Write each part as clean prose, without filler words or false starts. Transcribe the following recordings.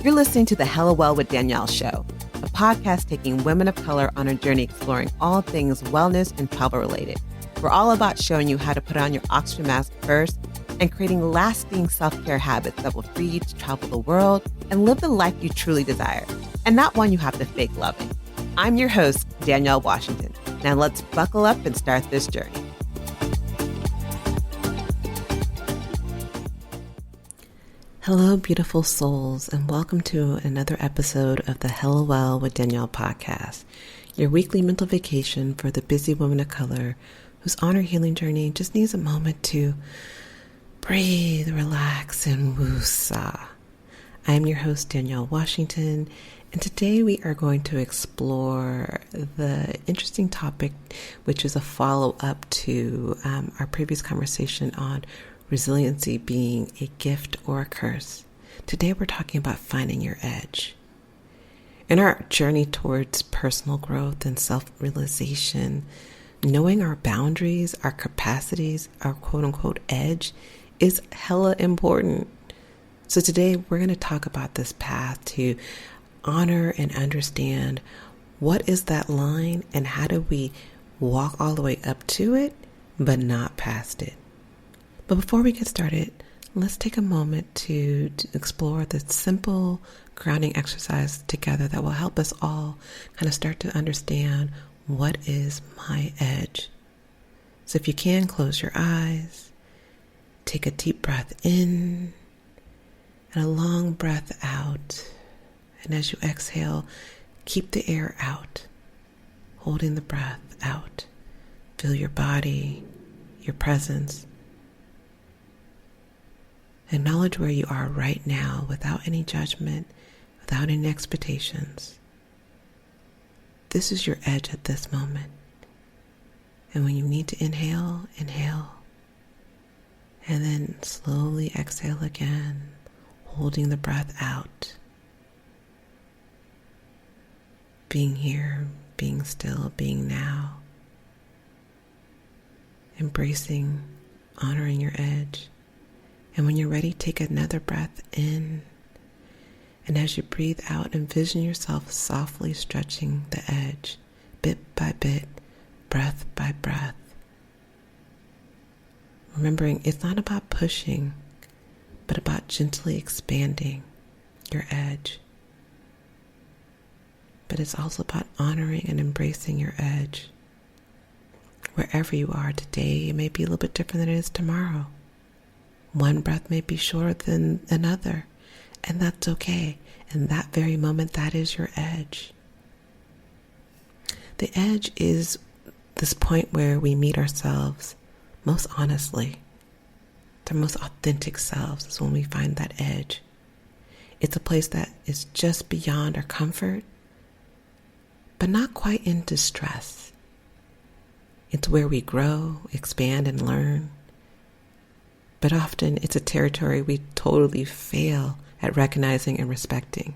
You're listening to the Hella Well with Danielle show, a podcast taking women of color on a journey exploring all things wellness and travel related. We're all about showing you how to put on your oxygen mask first and creating lasting self-care habits that will free you to travel the world and live the life you truly desire, and not one you have to fake loving. I'm your host, Danielle Washington. Now let's buckle up and start this journey. Hello, beautiful souls, and welcome to another episode of the Hella Well with Danielle podcast, your weekly mental vacation for the busy woman of color whose honor healing journey just needs a moment to breathe, relax, and woosah. I am your host, Danielle Washington, and today we are going to explore the interesting topic, which is a follow-up to our previous conversation on resiliency being a gift or a curse. Today we're talking about finding your edge. In our journey towards personal growth and self-realization, knowing our boundaries, our capacities, our quote-unquote edge is hella important. So today we're going to talk about this path to honor and understand what is that line and how do we walk all the way up to it, but not past it. But before we get started, let's take a moment to explore the simple grounding exercise together that will help us all kind of start to understand what is my edge. So if you can, close your eyes, take a deep breath in and a long breath out. And as you exhale, keep the air out, holding the breath out. Feel your body, your presence. Acknowledge where you are right now without any judgment, without any expectations. This is your edge at this moment. And when you need to inhale, inhale. And then slowly exhale again, holding the breath out. Being here, being still, being now. Embracing, honoring your edge. And when you're ready, take another breath in. And as you breathe out, envision yourself softly stretching the edge, bit by bit, breath by breath. Remembering it's not about pushing, but about gently expanding your edge. But it's also about honoring and embracing your edge. Wherever you are today, it may be a little bit different than it is tomorrow. One breath may be shorter than another, and that's okay. In that very moment, that is your edge. The edge is this point where we meet ourselves most honestly. The most authentic selves is when we find that edge. It's a place that is just beyond our comfort, but not quite in distress. It's where we grow, expand, and learn. But often it's a territory we totally fail at recognizing and respecting.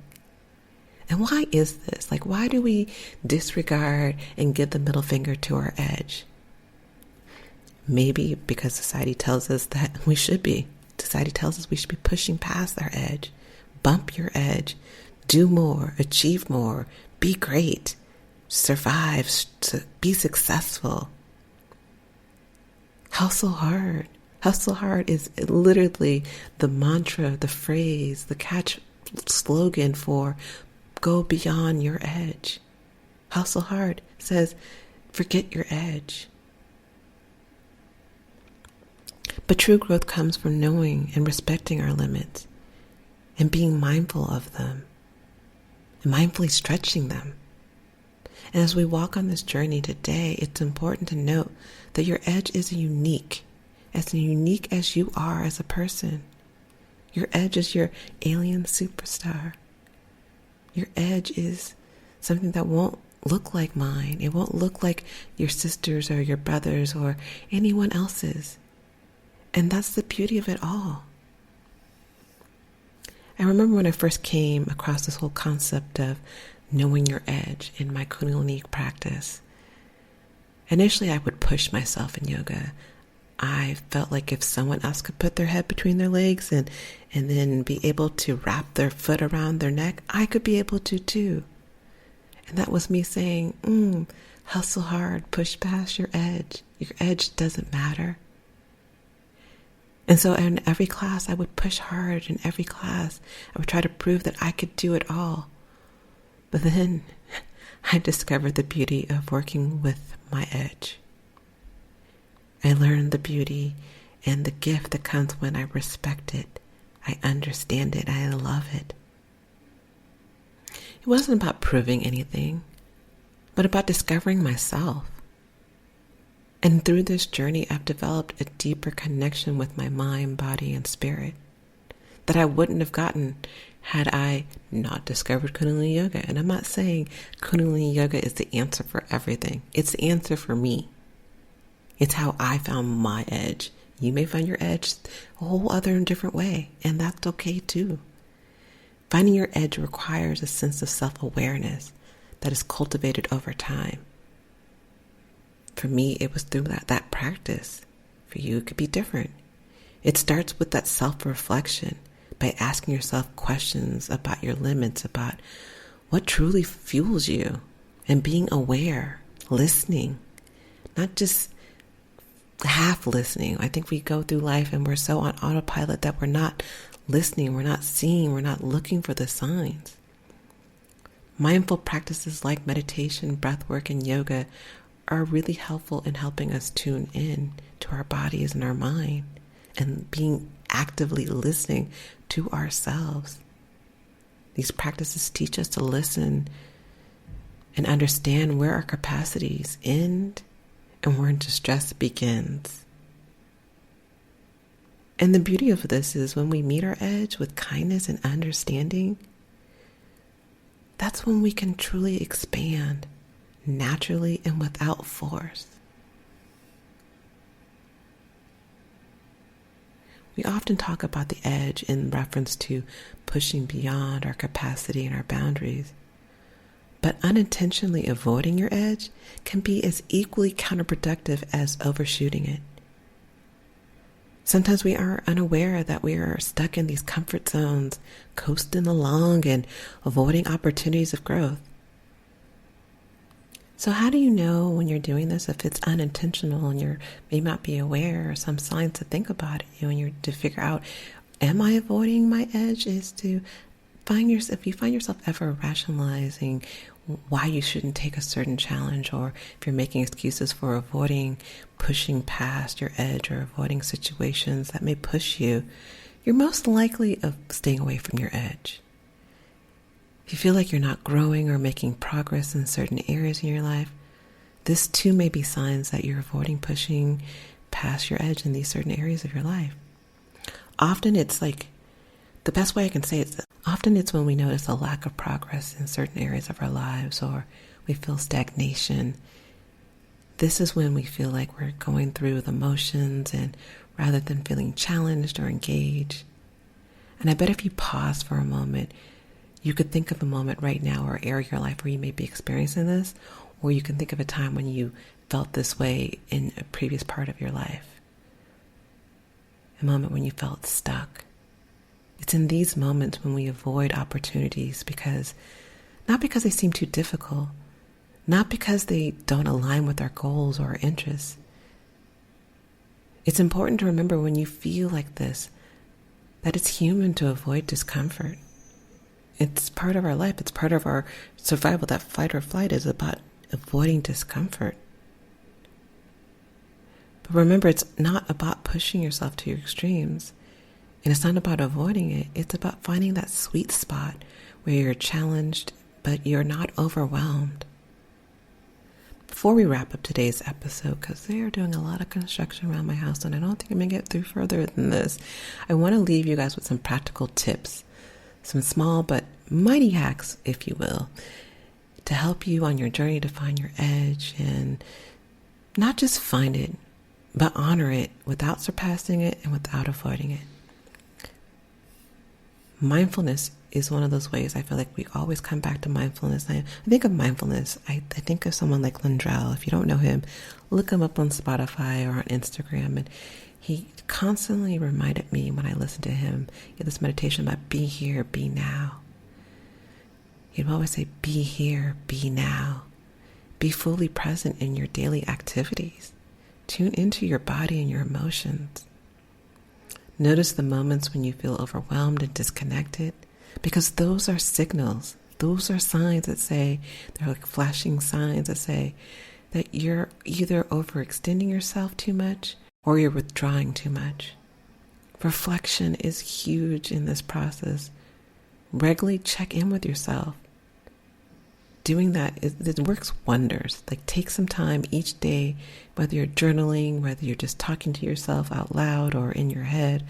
And why is this? Why do we disregard and give the middle finger to our edge? Maybe because society tells us that we should be. Society tells us we should be pushing past our edge. Bump your edge. Do more. Achieve more. Be great. Survive. Be successful. Hustle hard. Hustle hard is literally the mantra, the phrase, the catch slogan for go beyond your edge. Hustle hard says forget your edge. But true growth comes from knowing and respecting our limits and being mindful of them and mindfully stretching them. And as we walk on this journey today, it's important to note that your edge is unique as you are as a person. Your edge is your alien superstar. Your edge is something that won't look like mine. It won't look like your sisters or your brothers or anyone else's. And that's the beauty of it all. I remember when I first came across this whole concept of knowing your edge in my Kundalini practice. Initially, I would push myself in yoga. I felt like if someone else could put their head between their legs and then be able to wrap their foot around their neck, I could be able to too. And that was me saying, hustle hard, push past your edge. Your edge doesn't matter. And so in every class, I would push hard. In every class, I would try to prove that I could do it all. But then I discovered the beauty of working with my edge. I learned the beauty and the gift that comes when I respect it. I understand it. I love it. It wasn't about proving anything, but about discovering myself. And through this journey, I've developed a deeper connection with my mind, body, and spirit that I wouldn't have gotten had I not discovered Kundalini Yoga. And I'm not saying Kundalini Yoga is the answer for everything. It's the answer for me. It's how I found my edge. You may find your edge a whole other and different way, and that's okay too. Finding your edge requires a sense of self-awareness that is cultivated over time. For me, it was through that practice. For you, it could be different. It starts with that self-reflection by asking yourself questions about your limits, about what truly fuels you, and being aware, listening, not just half listening. I think we go through life and we're so on autopilot that we're not listening, we're not seeing, we're not looking for the signs. Mindful practices like meditation, breath work, and yoga are really helpful in helping us tune in to our bodies and our mind and being actively listening to ourselves. These practices teach us to listen and understand where our capacities end and where distress begins. And the beauty of this is when we meet our edge with kindness and understanding, that's when we can truly expand naturally and without force. We often talk about the edge in reference to pushing beyond our capacity and our boundaries. But unintentionally avoiding your edge can be as equally counterproductive as overshooting it. Sometimes we are unaware that we are stuck in these comfort zones, coasting along and avoiding opportunities of growth. So how do you know when you're doing this if it's unintentional and you may not be aware, or some signs to think about it, and you're to figure out, am I avoiding my edge? Is to if you find yourself ever rationalizing why you shouldn't take a certain challenge, or if you're making excuses for avoiding pushing past your edge or avoiding situations that may push you, you're most likely of staying away from your edge. If you feel like you're not growing or making progress in certain areas in your life, this too may be signs that you're avoiding pushing past your edge in these certain areas of your life. Often it's like, the best way I can say it is, often it's when we notice a lack of progress in certain areas of our lives, or we feel stagnation. This is when we feel like we're going through the motions, and rather than feeling challenged or engaged. And I bet if you pause for a moment, you could think of a moment right now or area of your life where you may be experiencing this, or you can think of a time when you felt this way in a previous part of your life. A moment when you felt stuck. It's in these moments when we avoid opportunities not because they seem too difficult, not because they don't align with our goals or our interests. It's important to remember when you feel like this, that it's human to avoid discomfort. It's part of our life. It's part of our survival. That fight or flight is about avoiding discomfort. But remember, it's not about pushing yourself to your extremes. And it's not about avoiding it. It's about finding that sweet spot where you're challenged, but you're not overwhelmed. Before we wrap up today's episode, because they are doing a lot of construction around my house, and I don't think I'm going to get through further than this, I want to leave you guys with some practical tips, some small but mighty hacks, if you will, to help you on your journey to find your edge, and not just find it, but honor it without surpassing it and without avoiding it. Mindfulness is one of those ways I feel like we always come back to mindfulness. I think of mindfulness, I think of someone like Lindrell. If you don't know him, look him up on Spotify or on Instagram. And he constantly reminded me when I listened to him, he had this meditation about be here, be now. He'd always say, be here, be now. Be fully present in your daily activities. Tune into your body and your emotions. Notice the moments when you feel overwhelmed and disconnected, because those are signals. Those are signs that say, they're like flashing signs that say that you're either overextending yourself too much or you're withdrawing too much. Reflection is huge in this process. Regularly check in with yourself. Doing that, it works wonders. Like, take some time each day, whether you're journaling, whether you're just talking to yourself out loud or in your head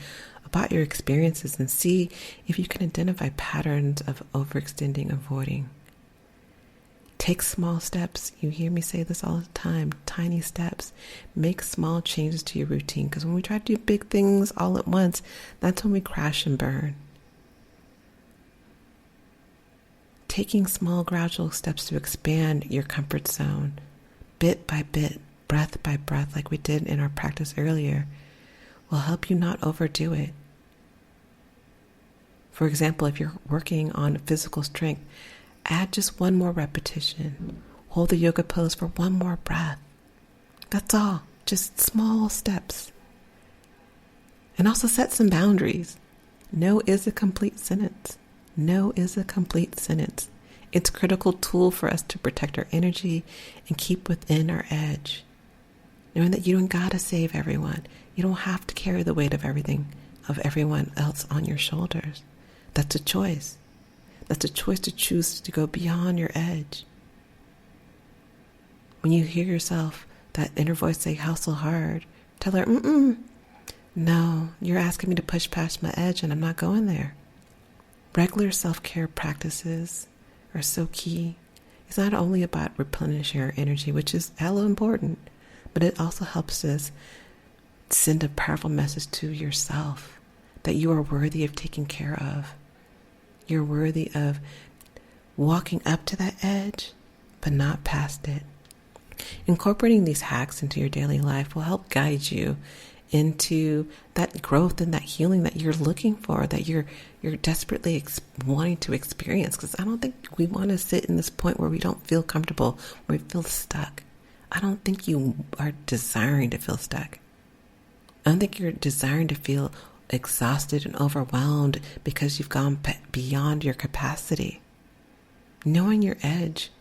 about your experiences, and see if you can identify patterns of overextending, avoiding. Take small steps. You hear me say this all the time, tiny steps. Make small changes to your routine, because when we try to do big things all at once, that's when we crash and burn. Taking small, gradual steps to expand your comfort zone, bit by bit, breath by breath, like we did in our practice earlier, will help you not overdo it. For example, if you're working on physical strength, add just one more repetition. Hold the yoga pose for one more breath. That's all, just small steps. And also set some boundaries. No is a complete sentence. No is a complete sentence. It's a critical tool for us to protect our energy and keep within our edge. Knowing that you don't gotta save everyone. You don't have to carry the weight of everyone else on your shoulders. That's a choice. That's a choice to choose to go beyond your edge. When you hear yourself, that inner voice say, how so hard? Tell her, no, you're asking me to push past my edge and I'm not going there. Regular self-care practices are so key. It's not only about replenishing our energy, which is hella important, but it also helps us send a powerful message to yourself that you are worthy of taking care of. You're worthy of walking up to that edge, but not past it. Incorporating these hacks into your daily life will help guide you into that growth and that healing that you're looking for, that you're desperately wanting to experience. Because I don't think we want to sit in this point where we don't feel comfortable, where we feel stuck. I don't think you are desiring to feel stuck. I don't think you're desiring to feel exhausted and overwhelmed because you've gone beyond your capacity. Knowing your edge,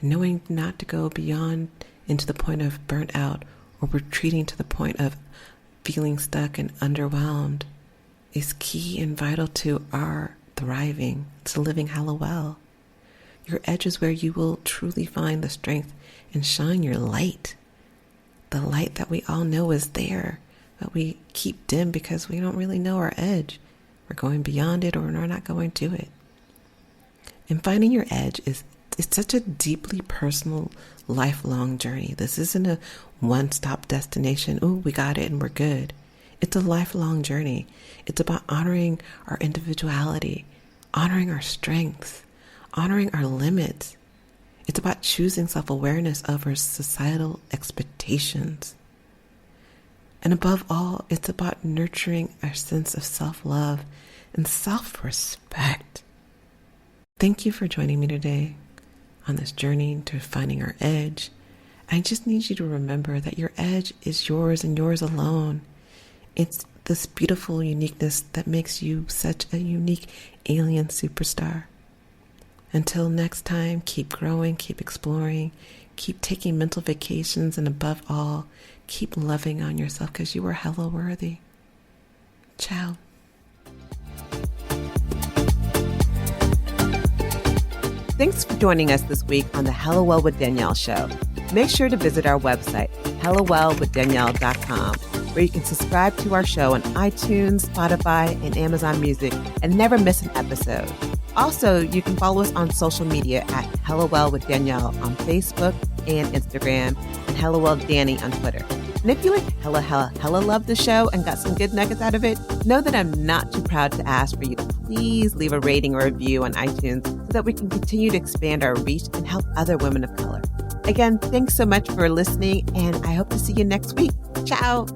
knowing not to go beyond into the point of burnt out or retreating to the point of feeling stuck and underwhelmed is key and vital to our thriving, to living hella well. Your edge is where you will truly find the strength and shine your light. The light that we all know is there, but we keep dim because we don't really know our edge. We're going beyond it or we're not going to it. And finding your edge it's such a deeply personal, lifelong journey. This isn't a one-stop destination. Ooh, we got it and we're good. It's a lifelong journey. It's about honoring our individuality, honoring our strengths, honoring our limits. It's about choosing self-awareness over societal expectations. And above all, it's about nurturing our sense of self-love and self-respect. Thank you for joining me today on this journey to finding our edge. I just need you to remember that your edge is yours and yours alone. It's this beautiful uniqueness that makes you such a unique alien superstar. Until next time, keep growing, keep exploring, keep taking mental vacations, and above all, keep loving on yourself because you are hella worthy. Ciao. Thanks for joining us this week on the Hella Well with Danielle show. Make sure to visit our website, hellawellwithdanielle.com, where you can subscribe to our show on iTunes, Spotify, and Amazon Music and never miss an episode. Also, you can follow us on social media at Hella Well with Danielle on Facebook and Instagram, and Hella Well Danny on Twitter. And if you like hella love the show and got some good nuggets out of it, know that I'm not too proud to ask for you to please leave a rating or review on iTunes so that we can continue to expand our reach and help other women of color. Again, thanks so much for listening, and I hope to see you next week. Ciao.